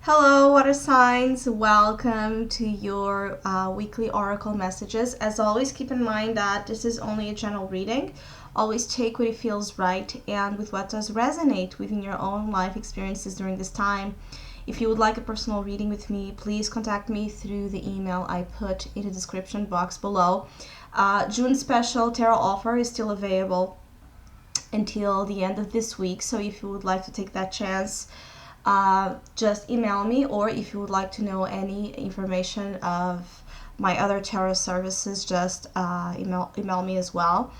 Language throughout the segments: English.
Hello, water signs. Welcome to your weekly oracle messages. As always, keep in mind that this is only a general reading. Always take what it feels right and with what does resonate within your own life experiences during this time. If you would like a personal reading with me, please contact me through the email I put in the description box below. June special tarot offer is still available until the end of this week, so if you would like to take that chance, just email me, or if you would like to know any information of my other tarot services, just email me as well.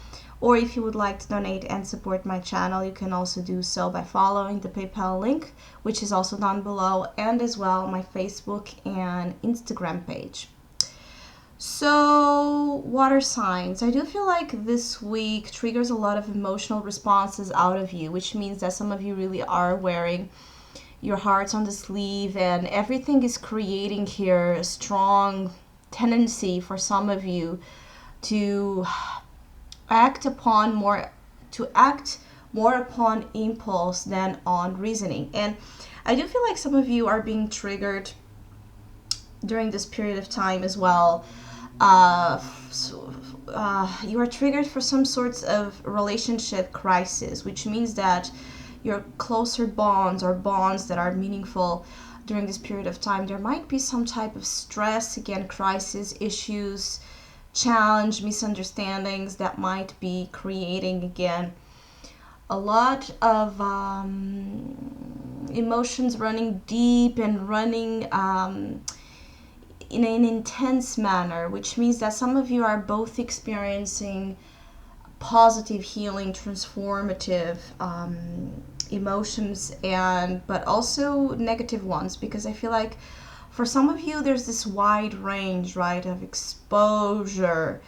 Or if you would like to donate and support my channel, you can also do so by following the PayPal link, which is also down below, and as well my Facebook and Instagram page. So, water signs. I do feel like this week triggers a lot of emotional responses out of you, which means that some of you really are wearing your hearts on the sleeve, and everything is creating here a strong tendency for some of you to act more upon impulse than on reasoning. And I do feel like some of you are being triggered during this period of time as well. You are triggered for some sorts of relationship crisis, which means that your closer bonds or bonds that are meaningful during this period of time, there might be some type of stress, again, crisis, issues, challenge, misunderstandings that might be creating, again, a lot of emotions running deep and running in an intense manner, which means that some of you are both experiencing positive, healing, transformative emotions, but also negative ones, because I feel like for some of you there's this wide range, right, of exposure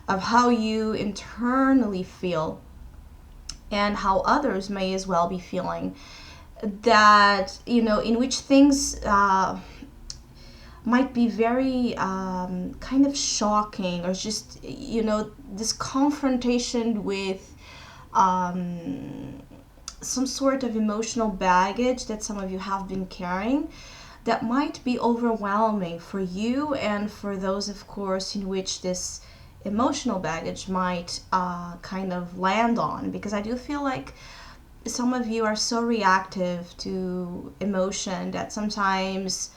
of how you internally feel and how others may as well be feeling, that, in which things might be very kind of shocking, or just, this confrontation with some sort of emotional baggage that some of you have been carrying, that might be overwhelming for you and for those, of course, in which this emotional baggage might kind of land on. Because I do feel like some of you are so reactive to emotion that sometimes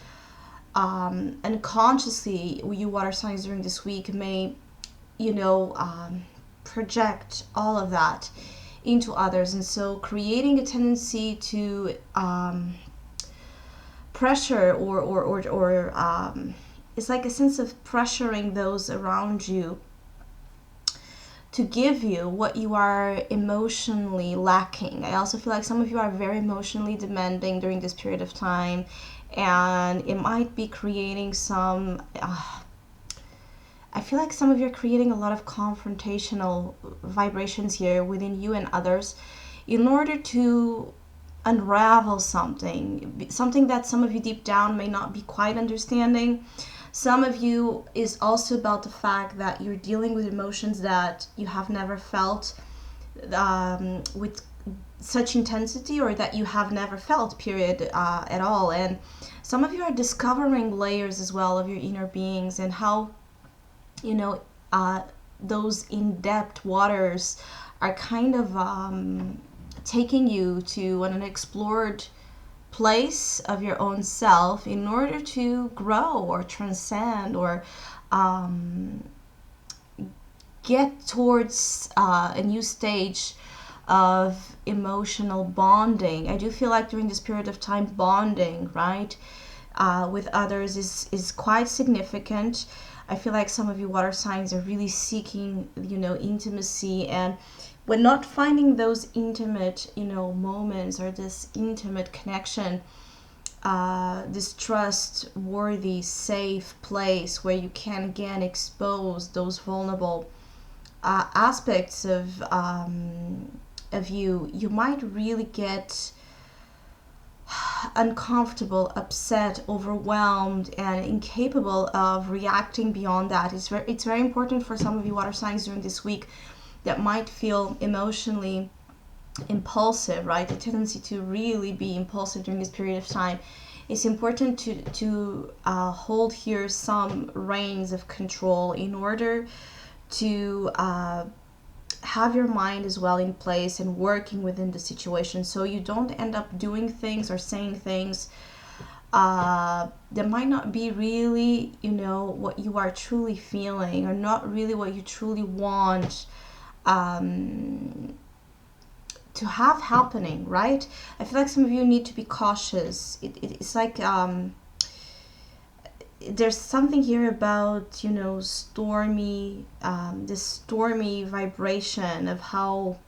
unconsciously, you water signs during this week may, project all of that into others, and so creating a tendency to pressure or it's like a sense of pressuring those around you to give you what you are emotionally lacking. I also feel like some of you are very emotionally demanding during this period of time, and it might be creating some I feel like some of you are creating a lot of confrontational vibrations here within you and others in order to unravel something that some of you deep down may not be quite understanding. Some of you is also about the fact that you're dealing with emotions that you have never felt with such intensity, or that you have never felt, period, at all. And some of you are discovering layers as well of your inner beings, and how, those in-depth waters are kind of taking you to an unexplored place of your own self in order to grow or transcend, or get towards a new stage of emotional bonding. I do feel like during this period of time, bonding, right, with others is quite significant. I feel like some of you water signs are really seeking, intimacy, and when not finding those intimate, moments, or this intimate connection, this trustworthy, safe place where you can again expose those vulnerable aspects of you, you might really get uncomfortable, upset, overwhelmed, and incapable of reacting beyond that. It's very important for some of you water signs during this week that might feel emotionally impulsive, right? The tendency to really be impulsive during this period of time it's important to hold here some reins of control in order to have your mind as well in place and working within the situation, so you don't end up doing things or saying things that might not be really, you know, what you are truly feeling, or not really what you truly want to have happening, right? I feel like some of you need to be cautious. It's like there's something here about, you know, stormy, this stormy vibration of how,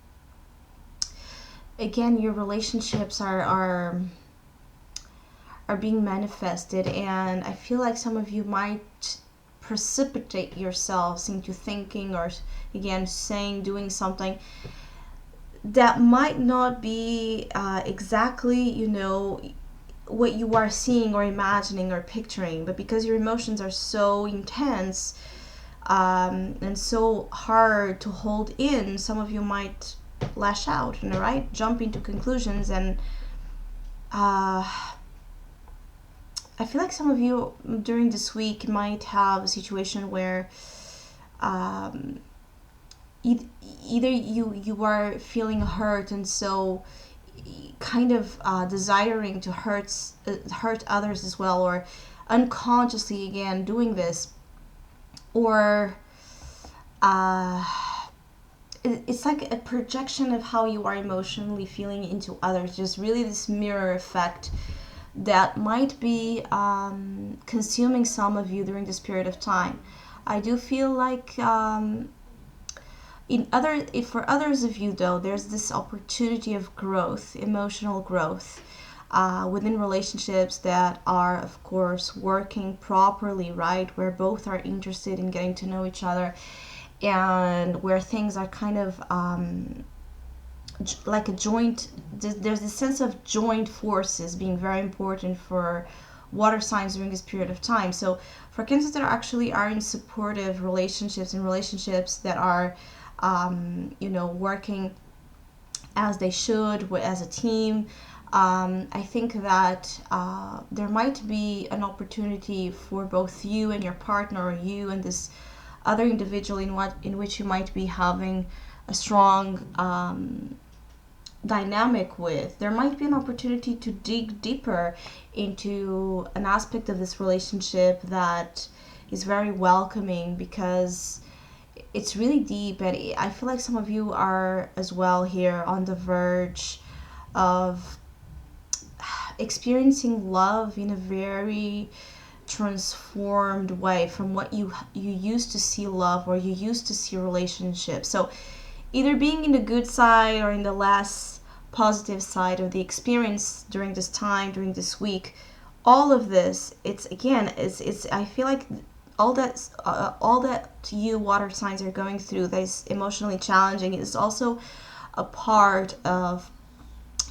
again, your relationships are being manifested. And I feel like some of you might precipitate yourselves into thinking, or again saying, doing something that might not be exactly, you know, what you are seeing or imagining or picturing. But because your emotions are so intense and so hard to hold in, some of you might lash out, you know, right? Jump into conclusions. And I feel like some of you during this week might have a situation where either you are feeling hurt, and so kind of desiring to hurt others as well, or unconsciously again doing this, or it's like a projection of how you are emotionally feeling into others, just really this mirror effect that might be consuming some of you during this period of time. I do feel like for others of you though, there's this opportunity of growth, emotional growth within relationships that are, of course, working properly, right? Where both are interested in getting to know each other, and where things are kind of like a joint, there's a sense of joint forces being very important for water signs during this period of time. So for Cancers that actually are in supportive relationships, and relationships that are you know, working as they should as a team, I think that there might be an opportunity for both you and your partner, or you and this other individual in which you might be having a strong dynamic with. There might be an opportunity to dig deeper into an aspect of this relationship that is very welcoming, because it's really deep. And I feel like some of you are as well here on the verge of experiencing love in a very transformed way from what you used to see love, or you used to see relationships. So either being in the good side or in the less positive side of the experience during this time, during this week, all of this, it's again, it's I feel like all that you water signs are going through that is emotionally challenging is also a part of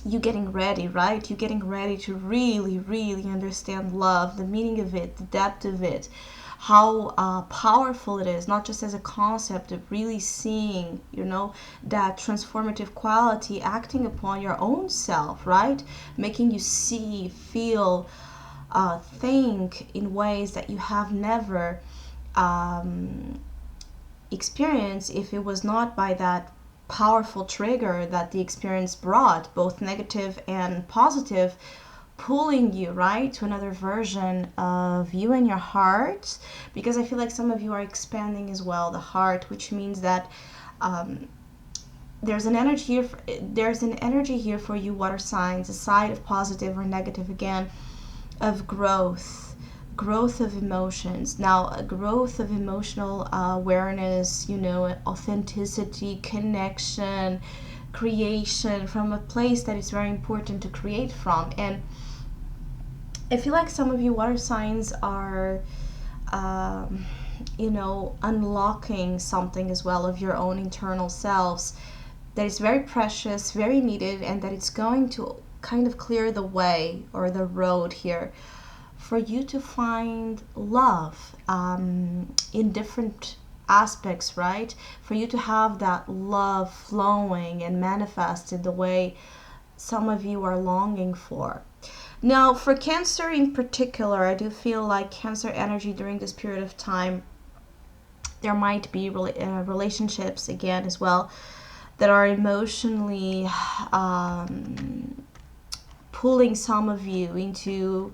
you getting ready, right? You getting ready to really, really understand love, the meaning of it, the depth of it, how powerful it is, not just as a concept, of really seeing, you know, that transformative quality acting upon your own self, right? Making you see, feel, think in ways that you have never experienced if it was not by that powerful trigger that the experience brought, both negative and positive, pulling you right to another version of you and your heart. Because I feel like some of you are expanding as well the heart, which means that there's an energy here for you water signs, aside of positive or negative, again, of growth of emotions. Now, a growth of emotional awareness, you know, authenticity, connection, creation from a place that is very important to create from. And I feel like some of you water signs are you know, unlocking something as well of your own internal selves that is very precious, very needed, and that it's going to kind of clear the way, or the road here, for you to find love in different aspects, right? For you to have that love flowing and manifested the way some of you are longing for. Now, for Cancer in particular, I do feel like Cancer energy during this period of time, there might be relationships again as well that are emotionally pulling some of you into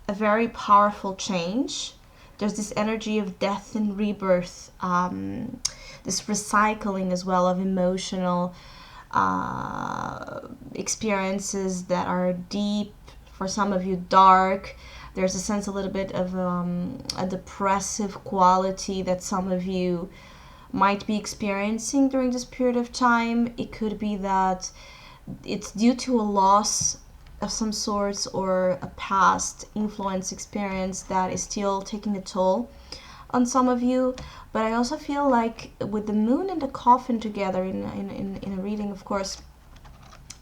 a very powerful change. There's this energy of death and rebirth, this recycling as well of emotional experiences that are deep, for some of you dark. There's a sense a little bit of a depressive quality that some of you might be experiencing during this period of time. It could be that it's due to a loss of some sorts or a past influence experience that is still taking a toll on some of you. But I also feel like with the moon and the coffin together in a reading, of course,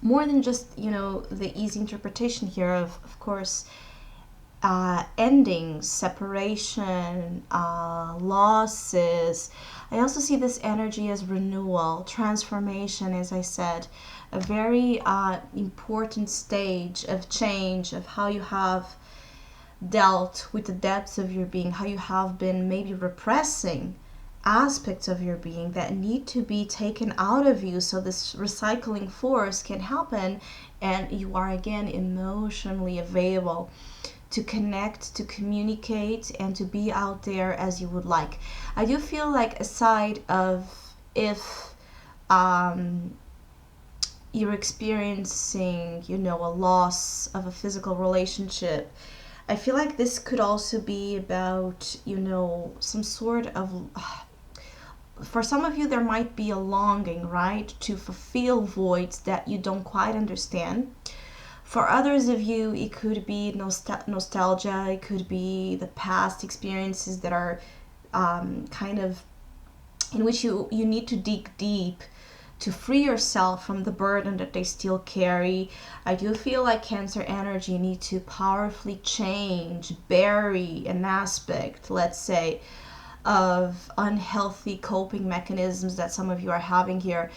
more than just, the easy interpretation here of course, endings, separation, losses. I also see this energy as renewal, transformation, as I said, a very important stage of change, of how you have dealt with the depths of your being, how you have been maybe repressing aspects of your being that need to be taken out of you so this recycling force can happen and you are again emotionally available to connect, to communicate, and to be out there as you would like. I do feel like aside of if you're experiencing, a loss of a physical relationship, I feel like this could also be about, some sort of, for some of you, there might be a longing, right, to fulfill voids that you don't quite understand. For others of you, it could be nostalgia, it could be the past experiences that are kind of, in which you need to dig deep to free yourself from the burden that they still carry. I do feel like Cancer energy need to powerfully change, bury an aspect, let's say, of unhealthy coping mechanisms that some of you are having here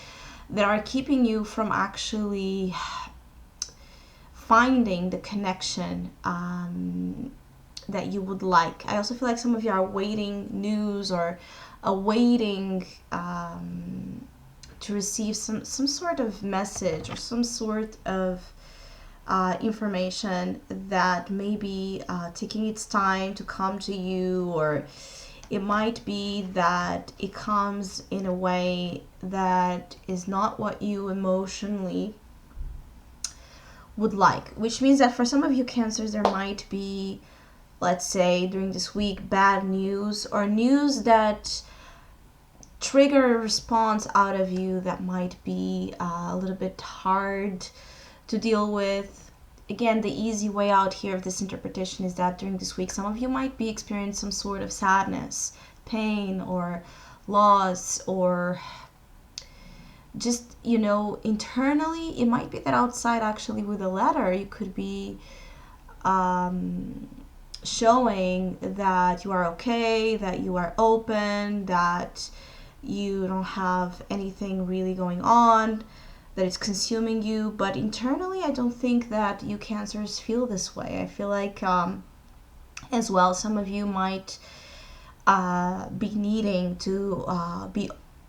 that are keeping you from actually finding the connection that you would like. I also feel like some of you are awaiting news or awaiting to receive some sort of message or some sort of information that may be taking its time to come to you, or it might be that it comes in a way that is not what you emotionally would like, which means that for some of you Cancers, there might be, let's say, during this week, bad news or news that trigger a response out of you that might be a little bit hard to deal with. Again, the easy way out here of this interpretation is that during this week, some of you might be experiencing some sort of sadness, pain, or loss, or just, internally. It might be that outside, actually, with a letter, you could be showing that you are okay, that you are open, that you don't have anything really going on that is consuming you. But internally, I don't think that you Cancers feel this way. I feel like as well, some of you might be needing to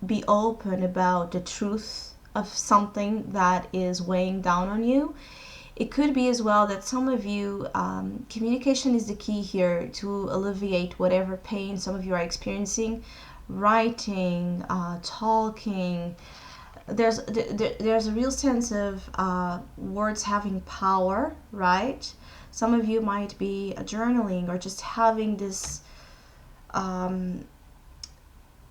be open about the truth of something that is weighing down on you. It could be as well that some of you, communication is the key here to alleviate whatever pain some of you are experiencing. Writing, talking, there's a real sense of words having power, right? Some of you might be journaling or just having this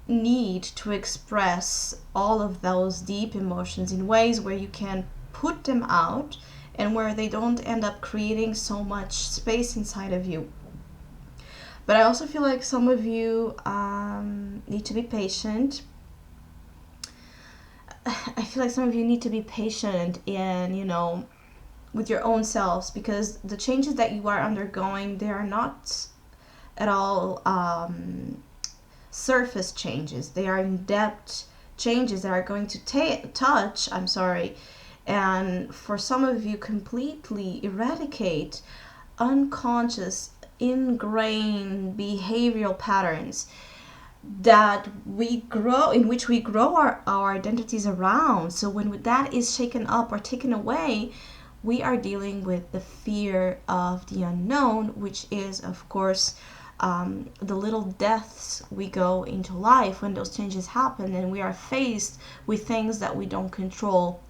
need to express all of those deep emotions in ways where you can put them out and where they don't end up creating so much space inside of you. But I also feel like some of you need to be patient. I feel like some of you need to be patient in, with your own selves, because the changes that you are undergoing, they are not at all surface changes. They are in-depth changes that are going to touch, and for some of you completely eradicate unconscious ingrained behavioral patterns that we grow, in which we grow our identities around. So when that is shaken up or taken away, we are dealing with the fear of the unknown, which is, of course, the little deaths we go into life when those changes happen and we are faced with things that we don't control.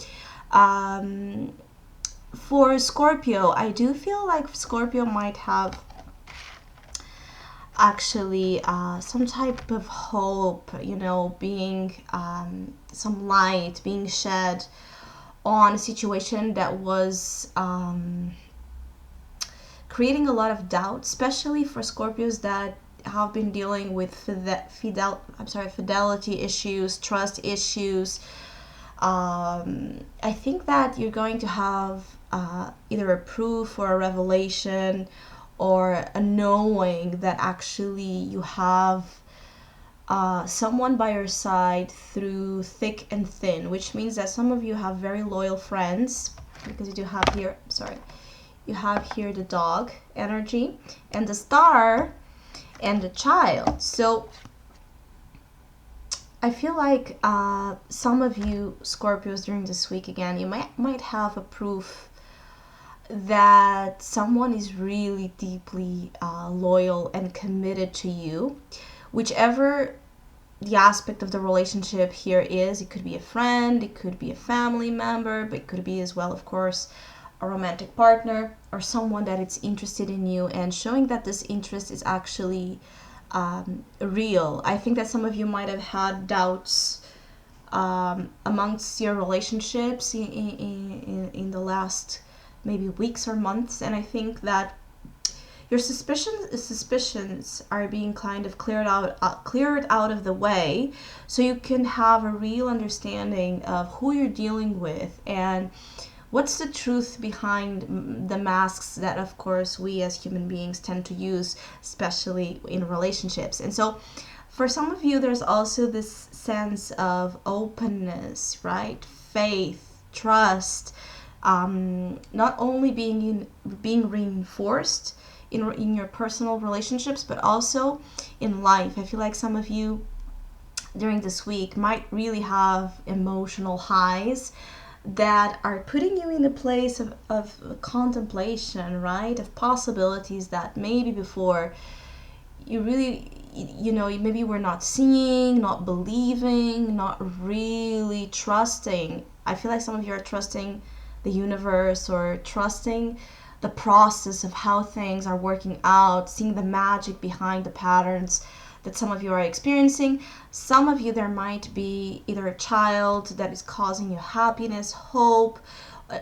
For Scorpio, I do feel like Scorpio might have actually some type of hope, you know, being some light being shed on a situation that was creating a lot of doubt, especially for Scorpios that have been dealing with fidelity issues, trust issues. I think that you're going to have either a proof or a revelation or a knowing that actually you have someone by your side through thick and thin, which means that some of you have very loyal friends, because you do have here, you have here the dog energy and the star and the child. So I feel like some of you Scorpios during this week, again, you might have a proof that someone is really deeply loyal and committed to you, whichever the aspect of the relationship here is. It could be a friend, it could be a family member, but it could be as well, of course, a romantic partner or someone that is interested in you and showing that this interest is actually real. I think that some of you might have had doubts amongst your relationships in the last maybe weeks or months, and I think that your suspicions are being kind of cleared out of the way, so you can have a real understanding of who you're dealing with and what's the truth behind the masks that, of course, we as human beings tend to use, especially in relationships. And so for some of you, there's also this sense of openness, right? Faith, trust, not only being reinforced in your personal relationships, but also in life. I feel like some of you during this week might really have emotional highs that are putting you in a place of contemplation, right? Of possibilities that maybe before you really, maybe you were not seeing, not believing, not really trusting. I feel like some of you are trusting the universe or trusting the process of how things are working out, seeing the magic behind the patterns that some of you are experiencing. Some of you, there might be either a child that is causing you happiness, hope,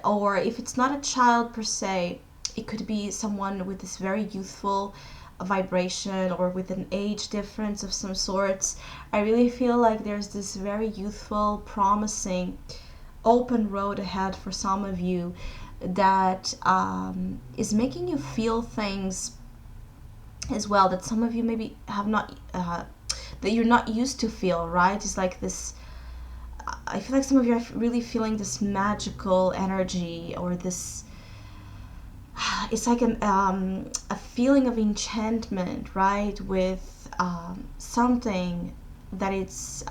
or if it's not a child per se, it could be someone with this very youthful vibration or with an age difference of some sorts. I really feel like there's this very youthful, promising, open road ahead for some of you that is making you feel things as well that some of you maybe have not that you're not used to feel, right? It's like this, I feel like some of you are really feeling this magical energy, or this, it's like a feeling of enchantment, right? With something that it's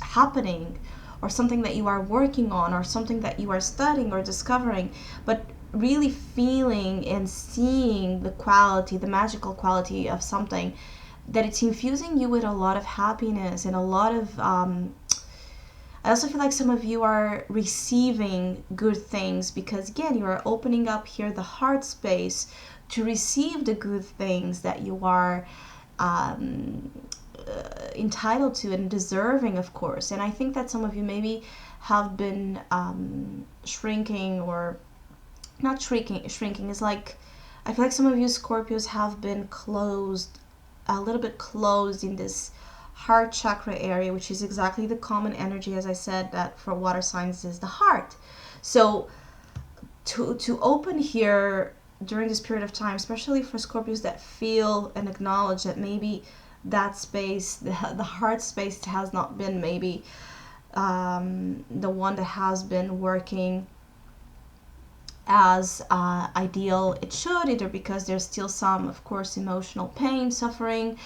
happening, or something that you are working on, or something that you are studying or discovering, but really feeling and seeing the quality, the magical quality of something, that it's infusing you with a lot of happiness and a lot of I also feel like some of you are receiving good things, because again, you are opening up here the heart space to receive the good things that you are entitled to and deserving, of course. And I think that some of you maybe have been shrinking, or not shrinking is like, I feel like some of you Scorpios have been closed, a little bit closed in this heart chakra area, which is exactly the common energy, as I said, that for water signs is the heart. So to open here during this period of time, especially for Scorpios that feel and acknowledge that maybe that space, the heart space, has not been maybe the one that has been working as ideal it should, either because there's still some, of course, emotional pain, suffering,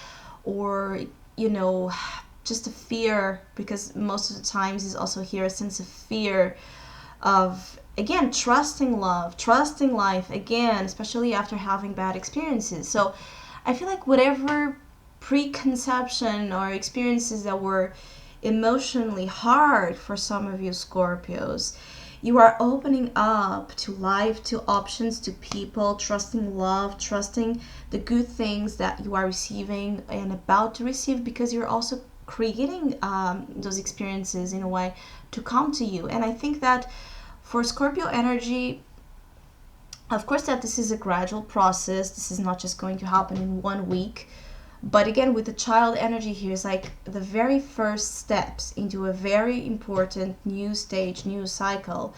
or, you know, just a fear, because most of the times is also here a sense of fear of, again, trusting love, trusting life again, especially after having bad experiences. So I feel like whatever preconception or experiences that were emotionally hard for some of you Scorpios, you are opening up to life, to options, to people, trusting love, trusting the good things that you are receiving and about to receive, because you're also creating those experiences in a way to come to you. And I think that for Scorpio energy, of course, that this is a gradual process. This is not just going to happen in 1 week. But again, with the child energy here, it's like the very first steps into a very important new stage, new cycle,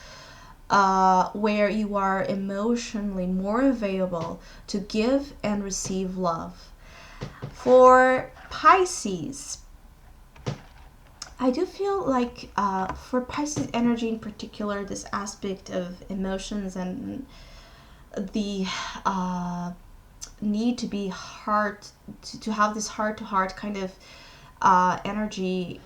where you are emotionally more available to give and receive love. For Pisces, I do feel like for Pisces energy in particular, this aspect of emotions and the need to be heart, to have this heart-to-heart kind of energy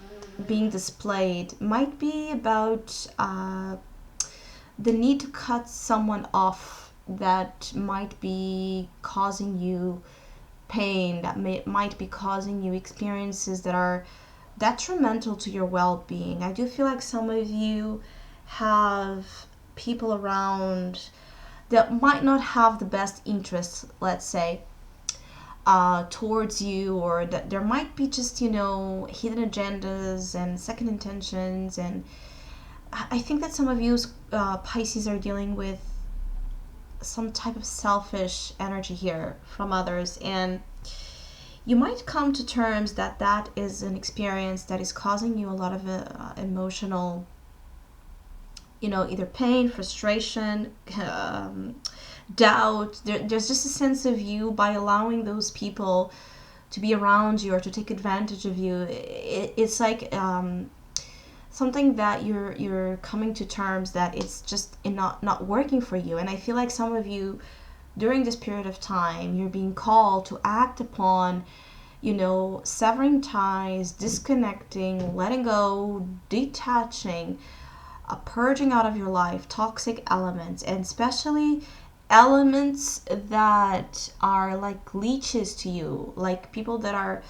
being displayed, might be about the need to cut someone off that might be causing you pain, that might be causing you experiences that are detrimental to your well-being. I do feel like some of you have people around that might not have the best interests, let's say, towards you, or that there might be just, you know, hidden agendas and second intentions. And I think that some of you Pisces are dealing with some type of selfish energy here from others, and you might come to terms that that is an experience that is causing you a lot of emotional, you know, either pain, frustration, doubt. There's just a sense of you, by allowing those people to be around you or to take advantage of you, it's like something that you're coming to terms that it's just not working for you. And I feel like some of you during this period of time, you're being called to act upon, you know, severing ties, disconnecting, letting go, detaching, purging out of your life toxic elements, and especially elements that are like leeches to you, like people that are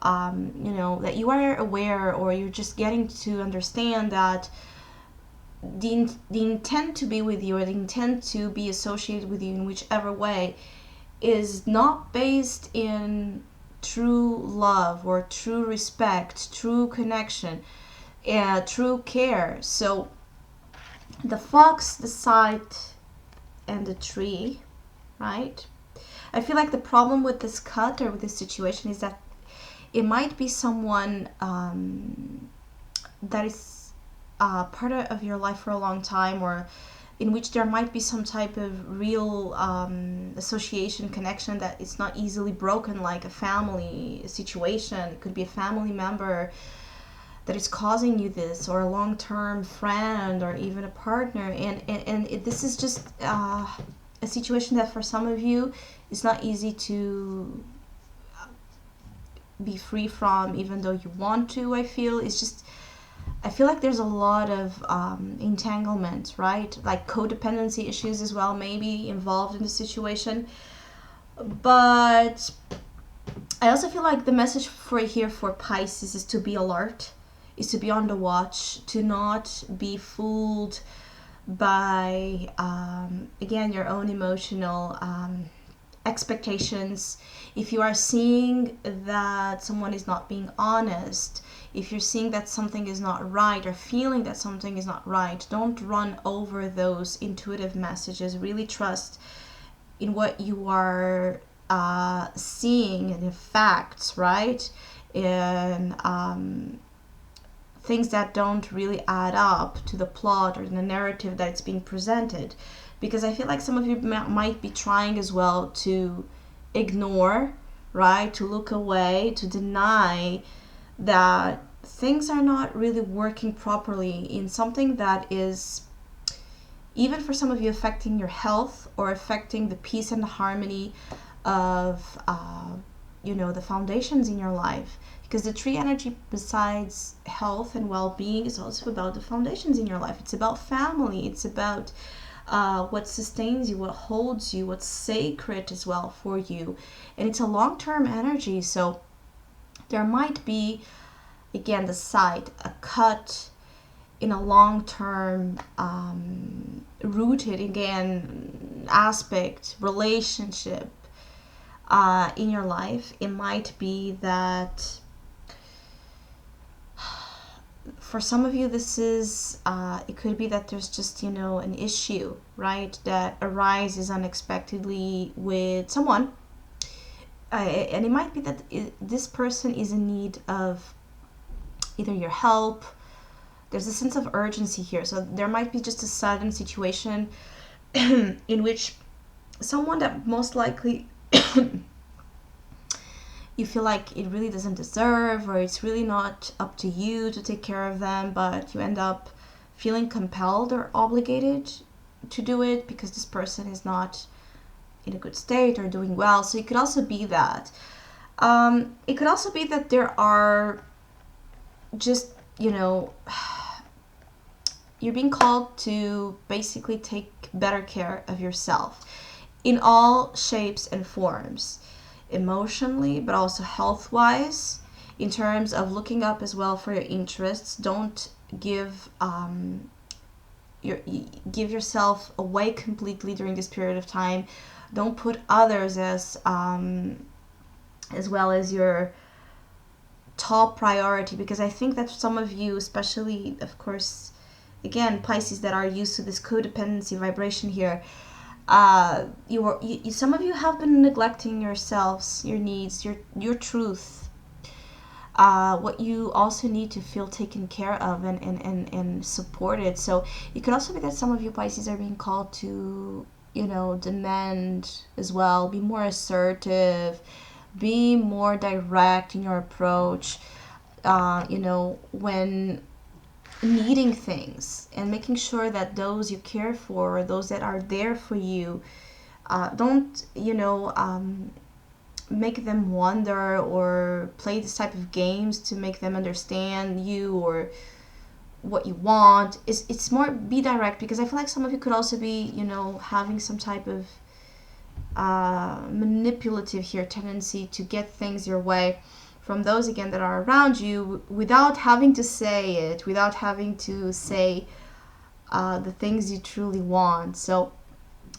you know, that you are aware, or you're just getting to understand that the intent to be with you, or the intent to be associated with you in whichever way, is not based in true love or true respect, true connection, true care. So the fox, the site, and the tree, right? I feel like the problem with this cut or with this situation is that it might be someone that is part of your life for a long time, or in which there might be some type of real association, connection that is not easily broken, like a family situation. It could be a family member that is causing you this, or a long-term friend, or even a partner. And this is just a situation that for some of you is not easy to be free from, even though you want to. I feel like there's a lot of entanglement, right? Like codependency issues as well, maybe involved in the situation. But I also feel like the message for Pisces is to be alert, is to be on the watch, to not be fooled by, again, your own emotional expectations. If you are seeing that someone is not being honest, if you're seeing that something is not right, or feeling that something is not right, don't run over those intuitive messages. Really trust in what you are seeing, and the facts, right? And things that don't really add up to the plot or the narrative that's being presented. Because I feel like some of you might be trying as well to ignore, right? To look away, to deny that things are not really working properly in something that is, even for some of you, affecting your health or affecting the peace and the harmony of, the foundations in your life. Because the tree energy, besides health and well-being, is also about the foundations in your life. It's about family. It's about what sustains you, what holds you, what's sacred as well for you. And it's a long-term energy. So there might be, again, the site, a cut in a long-term rooted, again, aspect, relationship in your life. It might be that for some of you, this is, it could be that there's just, an issue, right, that arises unexpectedly with someone. And it might be that this person is in need of either your help. There's a sense of urgency here. So there might be just a sudden situation in which someone that most likely you feel like it really doesn't deserve, or it's really not up to you to take care of them, but you end up feeling compelled or obligated to do it because this person is not in a good state or doing well. So it could also be that. It could also be that there are just, you're being called to basically take better care of yourself in all shapes and forms. Emotionally, but also health-wise, in terms of looking up as well for your interests. Don't give yourself away completely during this period of time. Don't put others as well as your top priority, because I think that some of you, especially, of course, again, Pisces, that are used to this codependency vibration here, some of you have been neglecting yourselves, your needs, your truth, what you also need to feel taken care of and supported. So it could also be that some of you, Pisces, are being called to, demand as well, be more assertive, be more direct in your approach, when needing things, and making sure that those you care for, or those that are there for you, don't make them wonder or play this type of games to make them understand you or what you want. It's more, be direct, because I feel like some of you could also be having some type of manipulative here tendency to get things your way from those, again, that are around you, without having to say it, without having to say the things you truly want. So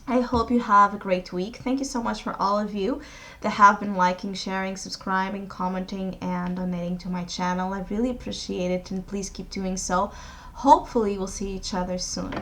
I hope you have a great week. Thank you so much for all of you that have been liking, sharing, subscribing, commenting, and donating to my channel. I really appreciate it, and please keep doing so. Hopefully we'll see each other soon.